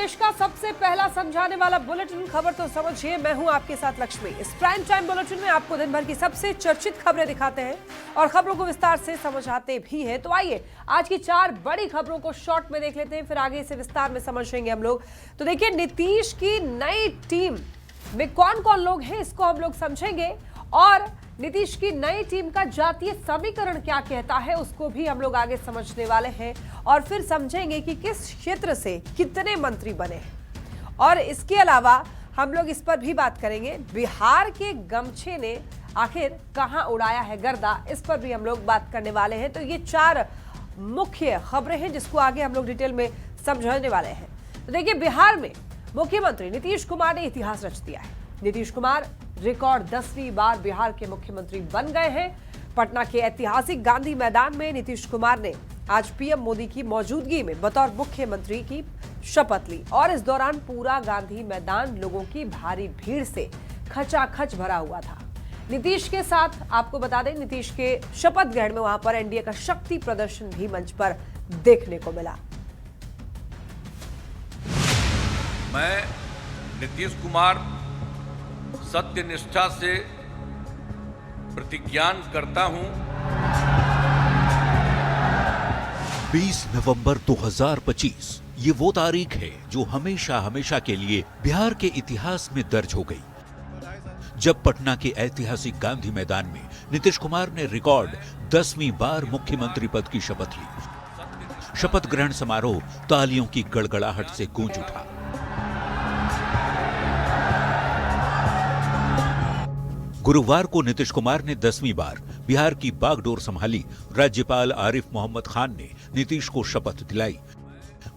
देश का सबसे पहला समझाने वाला बुलेटिन खबर तो समझिए। मैं हूं आपके साथ लक्ष्मी। इस प्राइम टाइम बुलेटिन में आपको दिन भर की सबसे चर्चित खबरें दिखाते हैं और खबरों को विस्तार से समझाते भी हैं। तो आइए आज की 4 बड़ी खबरों को शॉर्ट में देख लेते हैं, फिर आगे इसे विस्तार में समझेंगे हम लोग। तो देखिए, नीतीश की नई टीम में कौन कौन लोग हैं इसको हम लोग समझेंगे, और नीतीश की नई टीम का जातीय समीकरण क्या कहता है उसको भी हम लोग आगे समझने वाले हैं, और फिर समझेंगे कि किस क्षेत्र से कितने मंत्री बने हैं। और इसके अलावा हम लोग इस पर भी बात करेंगे, बिहार के गमछे ने आखिर कहां उड़ाया है गर्दा, इस पर भी हम लोग बात करने वाले हैं। तो ये 4 मुख्य खबरें हैं जिसको आगे हम लोग डिटेल में समझने वाले हैं। तो देखिए, बिहार में मुख्यमंत्री नीतीश कुमार ने इतिहास रच दिया है। नीतीश कुमार रिकॉर्ड 10वीं बार बिहार के मुख्यमंत्री बन गए हैं। पटना के ऐतिहासिक गांधी मैदान में नीतीश कुमार ने आज पीएम मोदी की मौजूदगी में बतौर मुख्यमंत्री की शपथ ली, और इस दौरान पूरा गांधी मैदान लोगों की भारी भीड़ से खचाखच भरा हुआ था। नीतीश के साथ आपको बता दें, नीतीश के शपथ ग्रहण में वहां पर एनडीए का शक्ति प्रदर्शन भी मंच पर देखने को मिला। मैं नीतीश कुमार सत्य निष्ठा से प्रतिज्ञान करता हूं। 20 नवंबर 2025 ये वो तारीख है जो हमेशा हमेशा के लिए बिहार के इतिहास में दर्ज हो गई, जब पटना के ऐतिहासिक गांधी मैदान में नीतीश कुमार ने रिकॉर्ड 10वीं बार मुख्यमंत्री पद की शपथ ली। शपथ ग्रहण समारोह तालियों की गड़गड़ाहट से गूंज उठा। गुरुवार को नीतीश कुमार ने 10वीं बार बिहार की बागडोर संभाली। राज्यपाल आरिफ मोहम्मद खान ने नीतीश को शपथ दिलाई।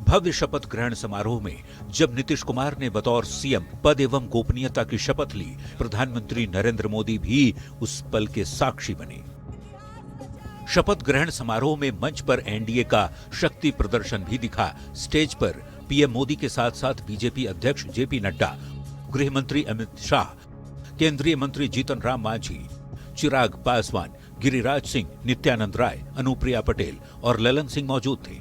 भव्य शपथ ग्रहण समारोह में जब नीतीश कुमार ने बतौर सीएम पद एवं गोपनीयता की शपथ ली, प्रधानमंत्री नरेंद्र मोदी भी उस पल के साक्षी बने। शपथ ग्रहण समारोह में मंच पर एनडीए का शक्ति प्रदर्शन भी दिखा। स्टेज पर पीएम मोदी के साथ साथ बीजेपी अध्यक्ष जेपी नड्डा, गृह मंत्री अमित शाह, केंद्रीय मंत्री जीतन राम मांझी, चिराग पासवान, गिरिराज सिंह, नित्यानंद राय, अनुप्रिया पटेल और ललन सिंह मौजूद थे।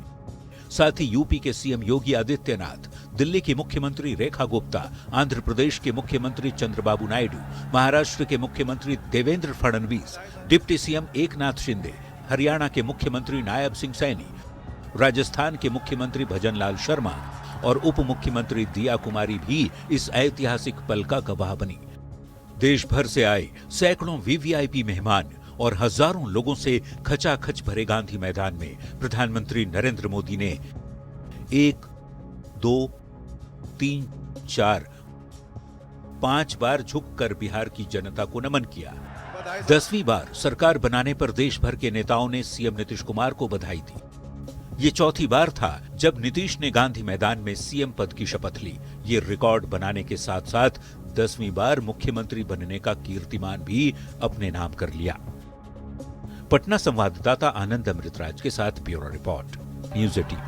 साथ ही यूपी के सीएम योगी आदित्यनाथ, दिल्ली की मुख्यमंत्री रेखा गुप्ता, आंध्र प्रदेश के मुख्यमंत्री चंद्रबाबू नायडू, महाराष्ट्र के मुख्यमंत्री देवेंद्र फडणवीस, डिप्टी सीएम एकनाथ शिंदे, हरियाणा के मुख्यमंत्री नायब सिंह सैनी, राजस्थान के मुख्यमंत्री भजनलाल शर्मा और उप मुख्यमंत्री दिया कुमारी भी इस ऐतिहासिक पल का गवाह बनी। देश भर से आए सैकड़ों वीवीआईपी मेहमान और हजारों लोगों से खचाखच भरे गांधी मैदान में प्रधानमंत्री नरेंद्र मोदी ने 1, 2, 3, 4, 5 बार झुककर बिहार की जनता को नमन किया। 10वीं बार सरकार बनाने पर देश भर के नेताओं ने सीएम नीतीश कुमार को बधाई दी। ये चौथी बार था जब नीतीश ने गांधी मैदान में सीएम पद की शपथ ली। ये रिकॉर्ड बनाने के साथ साथ 10वीं बार मुख्यमंत्री बनने का कीर्तिमान भी अपने नाम कर लिया। पटना संवाददाता आनंद अमृतराज के साथ ब्यूरो रिपोर्ट, न्यूज़ 18।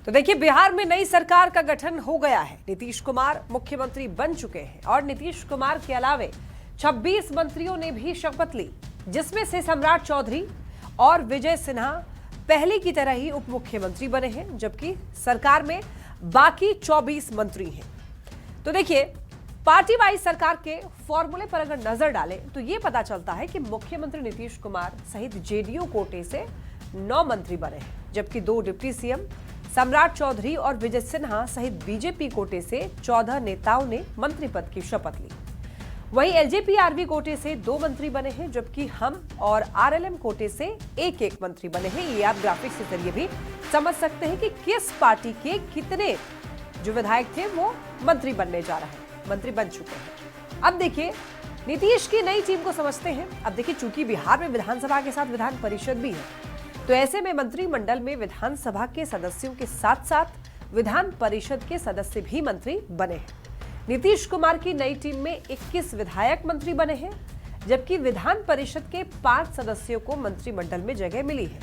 तो देखिए, बिहार में नई सरकार का गठन हो गया है। नीतीश कुमार मुख्यमंत्री बन चुके हैं और नीतीश कुमार के अलावे 26 मंत्रियों ने भी शपथ ली, जिसमें से सम्राट चौधरी और विजय सिन्हा पहले की तरह ही उप मुख्यमंत्री बने हैं, जबकि सरकार में बाकी 24 मंत्री हैं। तो देखिए, पार्टी वाइज सरकार के फॉर्मूले पर अगर नजर डालें तो यह पता चलता है कि मुख्यमंत्री नीतीश कुमार सहित जेडीयू कोटे से 9 मंत्री बने हैं, जबकि 2 डिप्टी सीएम सम्राट चौधरी और विजय सिन्हा सहित बीजेपी कोटे से 14 नेताओं ने मंत्री पद की शपथ ली। वहीं एलजेपी आरवी कोटे से 2 मंत्री बने हैं, जबकि हम और आरएलएम कोटे से 1-1 मंत्री बने हैं। ये आप ग्राफिक्स के जरिए भी समझ सकते हैं कि किस पार्टी के कितने जो विधायक थे वो मंत्री बनने जा रहे हैं, मंत्री बन चुके हैं। अब देखिए, नीतीश की नई टीम को समझते हैं। अब देखिए, चूंकि बिहार में विधानसभा के साथ विधान परिषद भी है, तो ऐसे में मंत्रिमंडल में विधानसभा के सदस्यों के साथ साथ विधान परिषद के सदस्य भी मंत्री बने हैं। नीतीश कुमार की नई टीम में 21 विधायक मंत्री बने हैं, जबकि विधान परिषद के 5 सदस्यों को मंत्रिमंडल में जगह मिली है।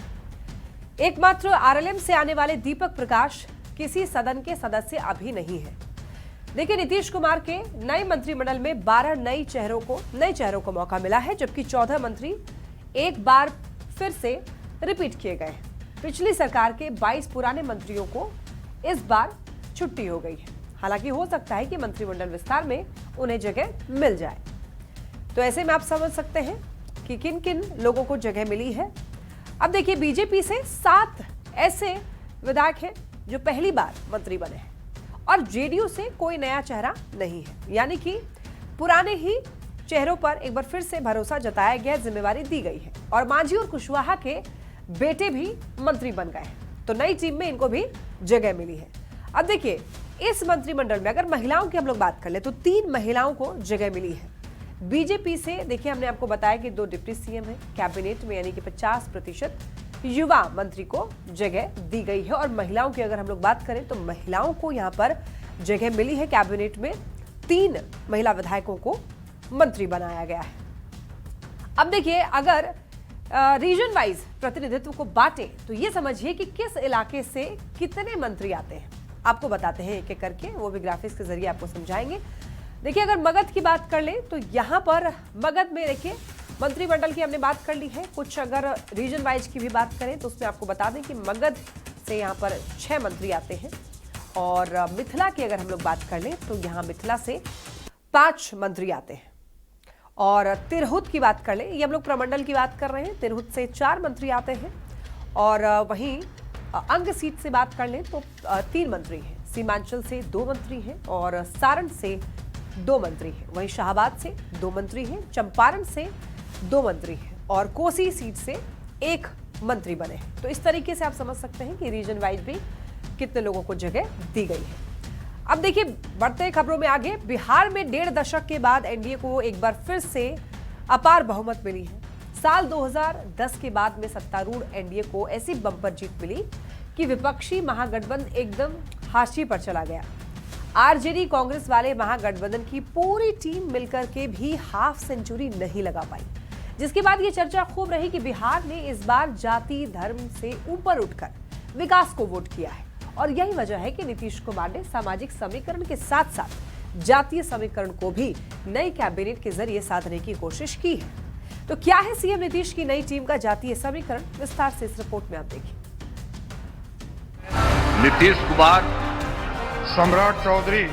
एकमात्र आरएलएम से आने वाले दीपक प्रकाश किसी सदन के सदस्य अभी नहीं है। देखिए, नीतीश कुमार के नए मंत्रिमंडल में 12 नए चेहरों को मौका मिला है, जबकि 14 मंत्री एक बार फिर से रिपीट किए गए। पिछली सरकार के 22 पुराने मंत्रियों को इस बार छुट्टी हो गई है। हालांकि हो सकता है कि मंत्रिमंडल विस्तार में उन्हें जगह मिल जाए। तो ऐसे में आप समझ सकते हैं कि किन किन लोगों को जगह मिली है। अब देखिए, बीजेपी से 7 ऐसे विधायक हैं जो पहली बार मंत्री बने हैं और जेडीयू से कोई नया चेहरा नहीं है, यानी कि पुराने ही चेहरों पर एक बार फिर से भरोसा जताया गया, जिम्मेवारी दी गई है और मांझी और कुशवाहा के बेटे भी मंत्री बन गए हैं। तो नई टीम में इनको भी जगह मिली है। अब देखिए, इस मंत्रिमंडल में अगर महिलाओं की हम लोग बात कर ले तो 3 महिलाओं को जगह मिली है। बीजेपी से देखिए, हमने आपको बताया कि 2 डिप्टी सीएम है कैबिनेट में, यानी कि 50% युवा मंत्री को जगह दी गई है। और महिलाओं की अगर हम लोग बात करें तो महिलाओं को यहां पर जगह मिली है। कैबिनेट में 3 महिला विधायकों को मंत्री बनाया गया है। अब देखिए, अगर रीजन वाइज प्रतिनिधित्व को बांटे तो ये समझिए कि किस इलाके से कितने मंत्री आते हैं। आपको बताते हैं एक एक करके, वो भी ग्राफिक्स के जरिए आपको समझाएंगे। देखिए, अगर मगध की बात कर ले तो यहां पर मगध में देखिए मंत्रिमंडल की हमने बात कर ली है। कुछ अगर रीजन वाइज की भी बात करें तो उसमें आपको बता दें कि मगध से यहां पर 6 मंत्री आते हैं। और मिथिला की अगर हम लोग बात कर लें तो यहां मिथिला से 5 मंत्री आते हैं। और तिरहुत की बात कर लें, ये हम लोग प्रमंडल की बात कर रहे हैं, तिरहुत से 4 मंत्री आते हैं। और वहीं अंग सीट से बात कर लें तो 3 मंत्री हैं। सीमांचल से 2 मंत्री हैं और सारण से 2 मंत्री हैं। वहीं शाहबाद से 2 मंत्री हैं, चंपारण से 2 मंत्री हैं और कोसी सीट से 1 मंत्री बने हैं। तो इस तरीके से आप समझ सकते हैं कि रीजन वाइज भी कितने लोगों को जगह दी गई है। अब देखिए, बढ़ते खबरों में आगे, बिहार में 1.5 दशक के बाद एनडीए को एक बार फिर से अपार बहुमत मिली है। साल 2010 के बाद में सत्तारूढ़ एनडीए को ऐसी बम्पर जीत मिली कि विपक्षी महागठबंधन एकदम हाशिए पर चला गया। आरजेडी कांग्रेस वाले महागठबंधन की पूरी टीम मिलकर के भी हाफ सेंचुरी नहीं लगा पाई, जिसके बाद ये चर्चा खूब रही कि बिहार ने इस बार जाति धर्म से ऊपर उठकर विकास को वोट किया है। और यही वजह है कि नीतीश कुमार ने सामाजिक समीकरण के साथ साथ जातीय समीकरण को भी नई कैबिनेट के जरिए साधने की कोशिश की है। तो क्या है सीएम नीतीश की नई टीम का जातीय समीकरण, विस्तार से इस रिपोर्ट में आप देखिए। नीतीश कुमार, सम्राट चौधरी,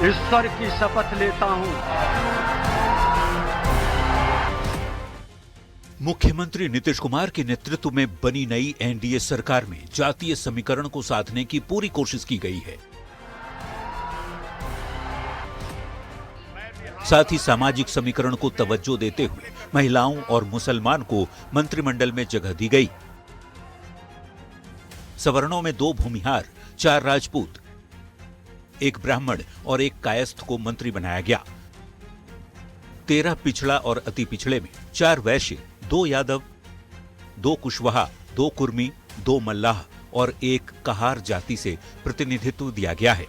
ईश्वर की शपथ लेता हूं। मुख्यमंत्री नीतीश कुमार के नेतृत्व में बनी नई एनडीए सरकार में जातीय समीकरण को साधने की पूरी कोशिश की गई है। साथ ही सामाजिक समीकरण को तवज्जो देते हुए महिलाओं और मुसलमान को मंत्रिमंडल में जगह दी गई। सवर्णों में 2 भूमिहार, 4 राजपूत, 1 ब्राह्मण और 1 कायस्थ को मंत्री बनाया गया। 13 पिछड़ा और अति पिछड़े में 4 वैश्य, 2 यादव, 2 कुशवाहा, 2 कुर्मी, 2 मल्लाह और 1 कहार जाति से प्रतिनिधित्व दिया गया है।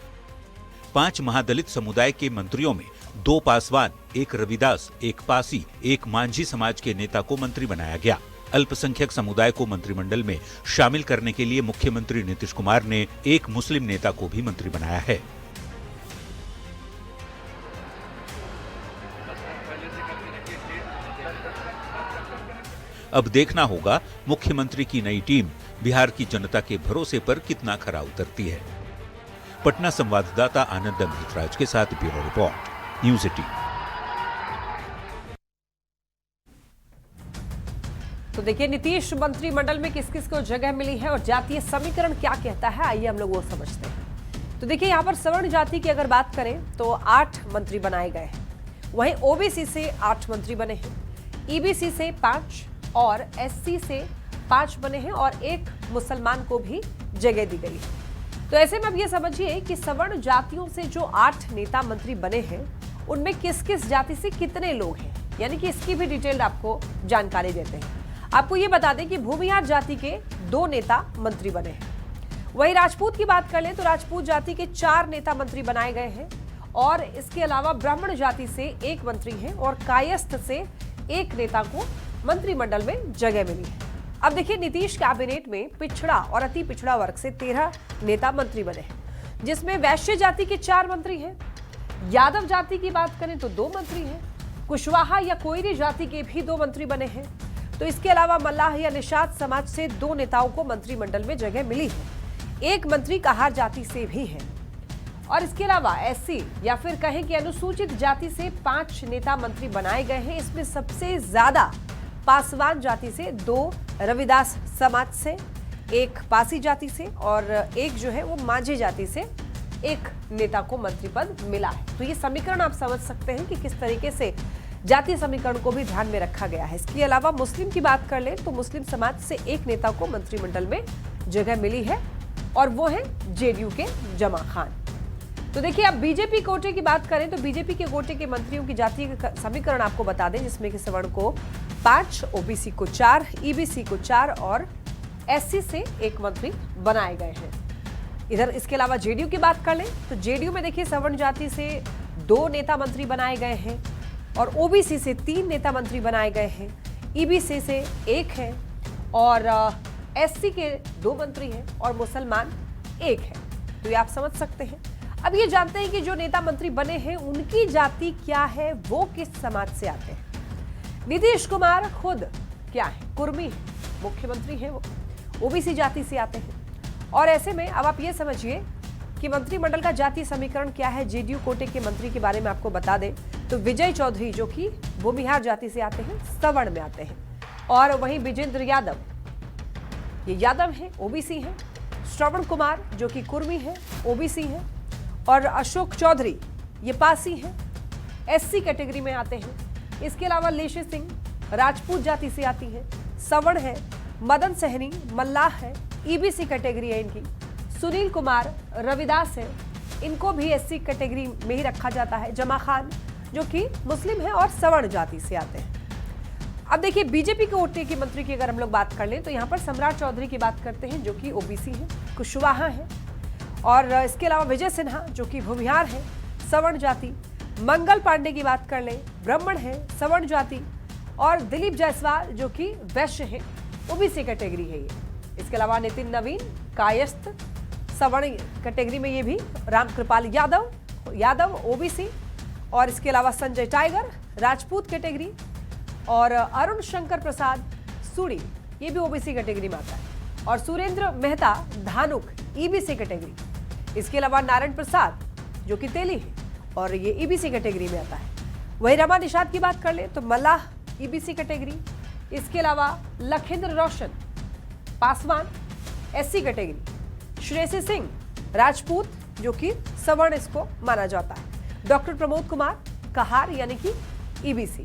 5 महादलित समुदाय के मंत्रियों में 2 पासवान, 1 रविदास, 1 पासी, 1 मांझी समाज के नेता को मंत्री बनाया गया। अल्पसंख्यक समुदाय को मंत्रिमंडल में शामिल करने के लिए मुख्यमंत्री नीतीश कुमार ने 1 मुस्लिम नेता को भी मंत्री बनाया है। अब देखना होगा मुख्यमंत्री की नई टीम बिहार की जनता के भरोसे पर कितना खरा उतरती है। पटना संवाददाता आनंद अमृतराज के साथ ब्यूरो रिपोर्ट, न्यूज़ 18। तो देखिए, नीतीश मंत्रिमंडल में किस किस को जगह मिली है और जातीय समीकरण क्या कहता है, आइए हम लोग वो समझते हैं। तो देखिए, यहाँ पर सवर्ण जाति की अगर बात करें तो 8 मंत्री बनाए गए हैं। वहीं ओबीसी से 8 मंत्री बने हैं, ईबीसी से 5 और एससी से 5 बने हैं और 1 मुसलमान को भी जगह दी गई है। तो ऐसे में अब ये समझिए कि सवर्ण जातियों से जो 8 नेता मंत्री बने हैं उनमें किस किस जाति से कितने लोग हैं, यानी कि इसकी भी डिटेल आपको जानकारी देते हैं। आपको ये बता दें कि भूमिहार जाति के 2 नेता मंत्री बने हैं। वहीं राजपूत की बात कर लें तो राजपूत जाति के 4 नेता मंत्री बनाए गए हैं और इसके अलावा ब्राह्मण जाति से 1 मंत्री हैं और कायस्थ से 1 नेता को मंत्रिमंडल में जगह मिली है। अब देखिए, नीतीश कैबिनेट में पिछड़ा और अति पिछड़ा वर्ग से 13 नेता मंत्री बने हैं, जिसमें वैश्य जाति के 4 मंत्री हैं। यादव जाति की बात करें तो 2 मंत्री हैं। कुशवाहा या कोयरी जाति के भी 2 मंत्री बने हैं। तो इसके अलावा मल्लाह या निषाद समाज से 2 नेताओं को मंत्रिमंडल में जगह मिली है। एक मंत्री कहार जाति से भी है और इसके अलावा एससी या फिर कहें कि अनुसूचित जाति से 5 नेता मंत्री बनाए गए हैं। इसमें सबसे ज्यादा पासवान जाति से 2, रविदास समाज से 1, पासी जाति से और 1 जो है वो माझी जाति से 1 नेता को मंत्री पद मिला है। तो ये समीकरण आप समझ सकते हैं कि किस तरीके से जातीय समीकरण को भी ध्यान में रखा गया है। इसके अलावा मुस्लिम की बात कर ले तो मुस्लिम समाज से 1 नेता को मंत्रिमंडल में जगह मिली है और वो है जेडीयू के जमा खान। तो देखिए, अब बीजेपी कोटे की बात करें तो बीजेपी के कोटे के मंत्रियों की जातीय समीकरण आपको बता दें, जिसमें कि सवर्ण को 5, ओबीसी को 4, ईबीसी को 4 और एससी से 1 मंत्री बनाए गए हैं। इधर इसके अलावा जेडीयू की बात कर लें तो जेडीयू में देखिए सवर्ण जाति से 2 नेता मंत्री बनाए गए हैं और ओबीसी से 3 नेता मंत्री बनाए गए हैं, ईबीसी से 1 है और एससी के 2 मंत्री हैं और मुसलमान 1 है। तो ये आप समझ सकते हैं। अब ये जानते हैं कि जो नेता मंत्री बने हैं उनकी जाति क्या है, वो किस समाज से आते हैं। नीतीश कुमार खुद क्या है, कुर्मी है, मुख्यमंत्री हैं, वो ओबीसी जाति से आते हैं। और ऐसे में अब आप ये समझिए कि मंत्रिमंडल का जातीय समीकरण क्या है। जेडीयू कोटे के मंत्री के बारे में आपको बता दें तो विजय चौधरी जो कि भूमिहार जाति से आते हैं, सवर्ण में आते हैं, और वहीं विजेंद्र यादव, ये यादव है, ओबीसी है। श्रवण कुमार जो कि कुर्मी है, ओबीसी है, और अशोक चौधरी ये पासी है, एससी कैटेगरी में आते हैं। इसके अलावा लेशी सिंह राजपूत जाति से आती है, सवर्ण है। मदन सहनी मल्लाह है, ईबीसी कैटेगरी है इनकी। सुनील कुमार रविदास है, इनको भी एससी कैटेगरी में ही रखा जाता है। जमा खान जो कि मुस्लिम है और सवर्ण जाति से आते हैं। अब देखिए, बीजेपी के कोटे के मंत्री की अगर हम लोग बात कर लें तो यहाँ पर सम्राट चौधरी की बात करते हैं जो कि ओबीसी है, कुशवाहा है, और इसके अलावा विजय सिन्हा जो कि भूमिहार है, सवर्ण जाति। मंगल पांडे की बात कर ले, ब्राह्मण है, सवर्ण जाति, और दिलीप जायसवाल जो कि वैश्य है, ओबीसी कैटेगरी है ये। इसके अलावा नितिन नवीन कायस्थ, सवर्ण कैटेगरी में ये भी। रामकृपाल यादव ओबीसी, और इसके अलावा संजय टाइगर राजपूत कैटेगरी, और अरुण शंकर प्रसाद सूड़ी ये भी ओबीसी कैटेगरी में आता है, और सुरेंद्र मेहता धानुक ईबीसी कैटेगरी। इसके अलावा नारायण प्रसाद जो कि तेली है और ये ईबीसी कैटेगरी में आता है। वही रमा निषाद की बात कर ले तो मल्लाह ईबीसी कैटेगरी। इसके अलावा लखेंद्र रोशन पासवान एससी कैटेगरी। श्रेयसी सिंह राजपूत जो कि सवर्ण इसको माना जाता है। डॉक्टर प्रमोद कुमार कहार यानी कि ईबीसी।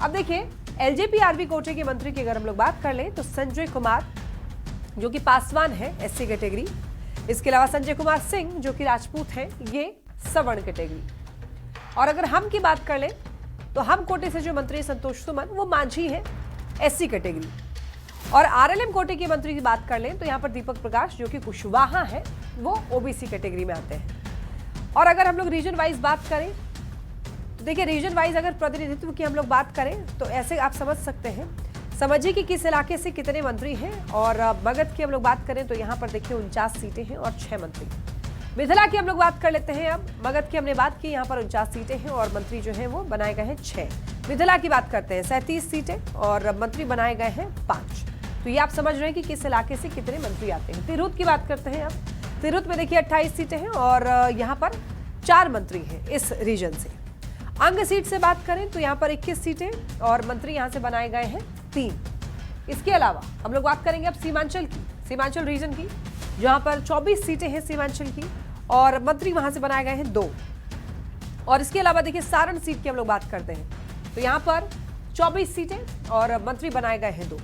अब देखिए, एलजेपी-आरबी कोटे के मंत्री की अगर हम लोग बात कर लें तो संजय कुमार जो कि पासवान है, एससी कैटेगरी। इसके अलावा संजय कुमार सिंह जो कि राजपूत हैं, ये सवर्ण कैटेगरी। और अगर हम की बात कर लें तो हम कोटे से जो मंत्री संतोष सुमन वो माझी है, एससी कैटेगरी। और आरएलएम कोटे के मंत्री की बात कर लें तो यहाँ पर दीपक प्रकाश जो कि कुशवाहा है, वो ओबीसी कैटेगरी में आते हैं। और अगर हम लोग रीजन वाइज बात करें तो देखिए, रीजन वाइज अगर प्रतिनिधित्व की हम लोग बात करें तो ऐसे आप समझ सकते हैं। समझिए कि किस इलाके से कितने मंत्री हैं। और मगध की हम लोग बात करें तो यहाँ पर देखिए 49 सीटें हैं और 6 मंत्री। मिथिला की हम लोग बात कर लेते हैं। अब मगध की हमने बात की, यहाँ पर 49 सीटें हैं और मंत्री जो हैं वो बनाए गए हैं 6। मिथिला की बात करते हैं 37 सीटें और मंत्री बनाए गए हैं 5। तो ये आप समझ रहे हैं कि किस इलाके से कितने मंत्री आते हैं। तिरहुत की बात करते हैं। अब तिरहुत में देखिए 28 सीटें हैं और यहाँ पर 4 मंत्री हैं इस रीजन से। अंग सीट से बात करें तो यहाँ पर 21 सीटें और मंत्री यहाँ से बनाए गए हैं 3। इसके अलावा हम लोग बात करेंगे अब सीमांचल की, सीमांचल रीजन की, जहाँ पर 24 सीटें हैं सीमांचल की और मंत्री वहां से बनाए गए हैं 2। और इसके अलावा देखिए सारण सीट की हम लोग बात करते हैं तो यहाँ पर 24 सीटें और मंत्री बनाए गए हैं 2।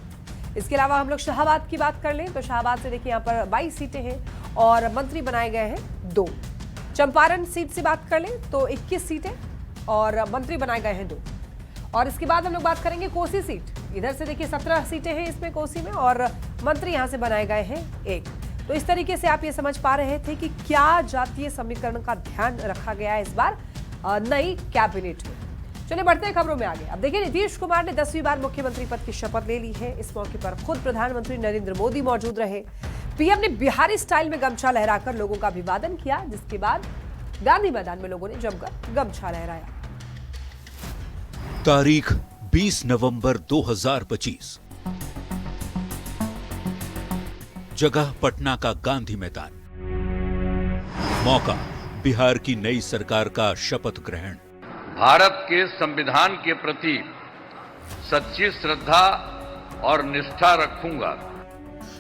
इसके अलावा हम लोग शाहबाद की बात कर लें तो शाहबाद से देखिए यहाँ पर 22 सीटें हैं और मंत्री बनाए गए हैं 2। चंपारण सीट से बात कर लें तो 21 सीटें और मंत्री बनाए गए हैं 2। और इसके बाद हम लोग बात करेंगे कोसी सीट। इधर से देखिए 17 सीटें हैं इसमें कोसी में और मंत्री यहाँ से बनाए गए हैं 1। तो इस तरीके से आप ये समझ पा रहे थे कि क्या जातीय समीकरण का ध्यान रखा गया है इस बार नई कैबिनेट में। चलिए बढ़ते हैं खबरों में आगे। अब देखिए, नीतीश कुमार ने 10वीं बार मुख्यमंत्री पद की शपथ ले ली है। इस मौके पर खुद प्रधानमंत्री नरेंद्र मोदी मौजूद रहे। पीएम ने बिहारी स्टाइल में गमछा लहराकर लोगों का अभिवादन किया, जिसके बाद गांधी मैदान में लोगों ने जमकर गमछा लहराया। तारीख 20 नवंबर 2025। जगह पटना का गांधी मैदान। मौका बिहार की नई सरकार का शपथ ग्रहण। भारत के संविधान के प्रति सच्ची श्रद्धा और निष्ठा रखूंगा।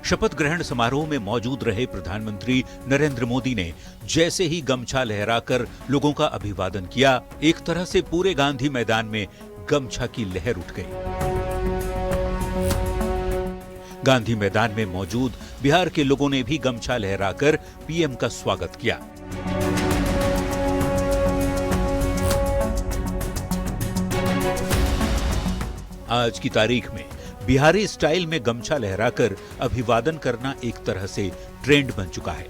शपथ ग्रहण समारोह में मौजूद रहे प्रधानमंत्री नरेंद्र मोदी ने जैसे ही गमछा लहराकर लोगों का अभिवादन किया, एक तरह से पूरे गांधी मैदान में गमछा की लहर उठ गई। गांधी मैदान में मौजूद बिहार के लोगों ने भी गमछा लहराकर पीएम का स्वागत किया। आज की तारीख में बिहारी स्टाइल में गमछा लहराकर अभिवादन करना एक तरह से ट्रेंड बन चुका है।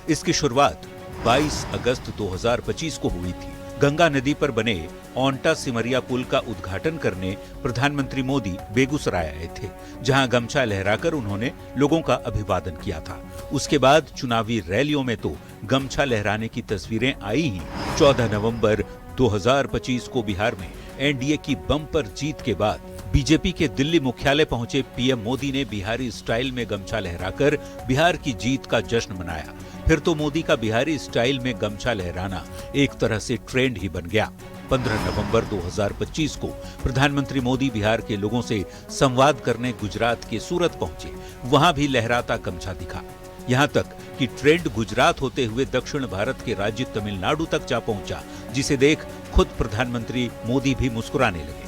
इसकी शुरुआत 22 अगस्त 2025 को हुई थी। गंगा नदी पर बने ओंटा सिमरिया पुल का उद्घाटन करने प्रधानमंत्री मोदी बेगूसराय आए थे, जहां गमछा लहराकर उन्होंने लोगों का अभिवादन किया था। उसके बाद चुनावी रैलियों में तो गमछा लहराने की तस्वीरें आई ही। 14 नवंबर 2025 को बिहार में एनडीए की बम्पर जीत के बाद बीजेपी के दिल्ली मुख्यालय पहुंचे पीएम मोदी ने बिहारी स्टाइल में गमछा लहराकर बिहार की जीत का जश्न मनाया। फिर तो मोदी का बिहारी स्टाइल में गमछा लहराना एक तरह से ट्रेंड ही बन गया। 15 नवंबर 2025 को प्रधानमंत्री मोदी बिहार के लोगों से संवाद करने गुजरात के सूरत पहुंचे। वहां भी लहराता गमछा दिखा। यहां तक कि ट्रेंड गुजरात होते हुए दक्षिण भारत के राज्य तमिलनाडु तक जा पहुंचा, जिसे देख खुद प्रधानमंत्री मोदी भी मुस्कुराने लगे।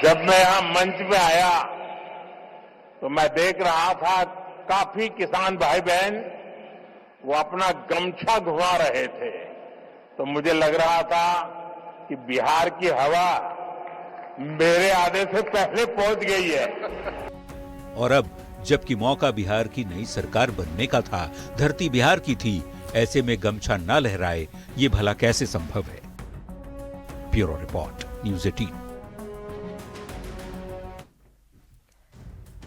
जब मैं यहां मंच पे आया तो मैं देख रहा था काफी किसान भाई बहन वो अपना गमछा घुमा रहे थे, तो मुझे लग रहा था कि बिहार की हवा मेरे आने से पहले पहुंच गई है। और अब जबकि मौका बिहार की नई सरकार बनने का था, धरती बिहार की थी, ऐसे में गमछा न लहराए ये भला कैसे संभव है? Bureau report, news 18।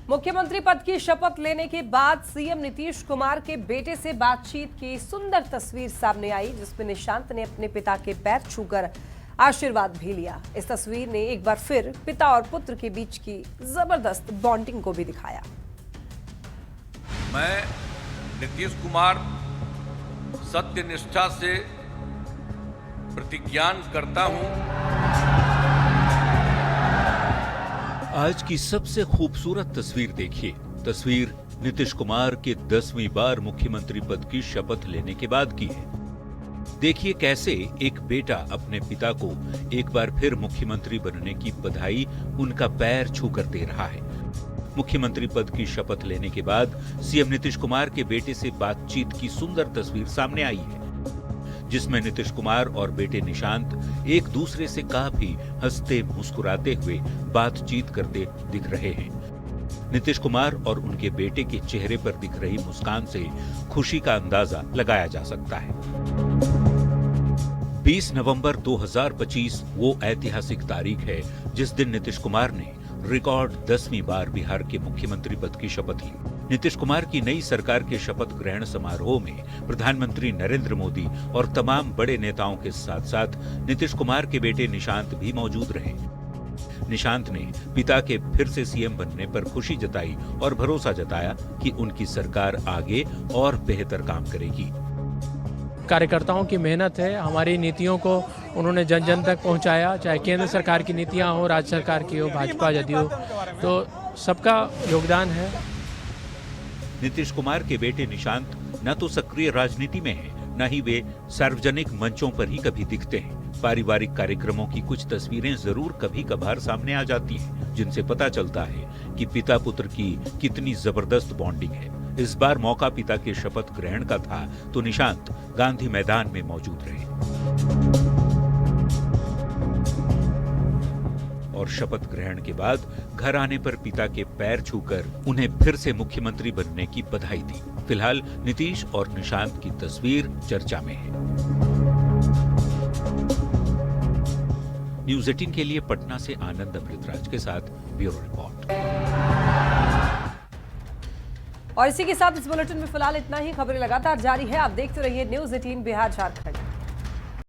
मुख्यमंत्री पद की शपथ लेने के बाद सीएम नीतीश कुमार के बेटे से बातचीत की सुंदर तस्वीर सामने आई, जिसमें निशांत ने अपने पिता के पैर छूकर आशीर्वाद भी लिया। इस तस्वीर ने एक बार फिर पिता और पुत्र के बीच की जबरदस्त बॉन्डिंग को भी दिखाया। मैं नीतीश कुमार सत्य निष्ठा से प्रतिज्ञान करता हूं। आज की सबसे खूबसूरत तस्वीर देखिए। तस्वीर नीतीश कुमार के 10वीं बार मुख्यमंत्री पद की शपथ लेने के बाद की है। देखिए कैसे एक बेटा अपने पिता को एक बार फिर मुख्यमंत्री बनने की बधाई उनका पैर छूकर दे रहा है। मुख्यमंत्री पद की शपथ लेने के बाद सीएम नीतीश कुमार के बेटे से बातचीत की सुंदर तस्वीर सामने आई है, जिसमें नीतीश कुमार और बेटे निशांत एक दूसरे से काफी हंसते मुस्कुराते हुए बातचीत करते दिख रहे हैं। नीतीश कुमार और उनके बेटे के चेहरे पर दिख रही मुस्कान से खुशी का अंदाजा लगाया जा सकता है। 20 नवंबर 2025 वो ऐतिहासिक तारीख है जिस दिन नीतीश कुमार ने रिकॉर्ड 10वीं बार बिहार के मुख्यमंत्री पद की शपथ ली। नीतीश कुमार की नई सरकार के शपथ ग्रहण समारोह में प्रधानमंत्री नरेंद्र मोदी और तमाम बड़े नेताओं के साथ साथ नीतीश कुमार के बेटे निशांत भी मौजूद रहे। निशांत ने पिता के फिर से सीएम बनने पर खुशी जताई और भरोसा जताया कि उनकी सरकार आगे और बेहतर काम करेगी। कार्यकर्ताओं की मेहनत है, हमारी नीतियों को उन्होंने जन जन तक पहुंचाया, चाहे केंद्र सरकार की नीतियां हो, राज्य सरकार की हो, भाजपा जदयू, तो सबका योगदान है। नीतीश कुमार के बेटे निशांत न तो सक्रिय राजनीति में हैं, न ही वे सार्वजनिक मंचों पर ही कभी दिखते हैं। पारिवारिक कार्यक्रमों की कुछ तस्वीरें जरूर कभी कभार सामने आ जाती हैं, जिनसे पता चलता है कि पिता पुत्र की कितनी जबरदस्त बॉन्डिंग है। इस बार मौका पिता के शपथ ग्रहण का था, तो निशांत गांधी मैदान में मौजूद रहे और शपथ ग्रहण के बाद घर आने पर पिता के पैर छूकर उन्हें फिर से मुख्यमंत्री बनने की बधाई दी। फिलहाल नीतीश और निशांत की तस्वीर चर्चा में है। न्यूज़ 18 के लिए पटना से आनंद अमृतराज के साथ ब्यूरो रिपोर्ट। और इसी के साथ इस बुलेटिन में फिलहाल इतना ही। खबरें लगातार जारी है, आप देखते रहिए न्यूज़ 18 बिहार झारखंड।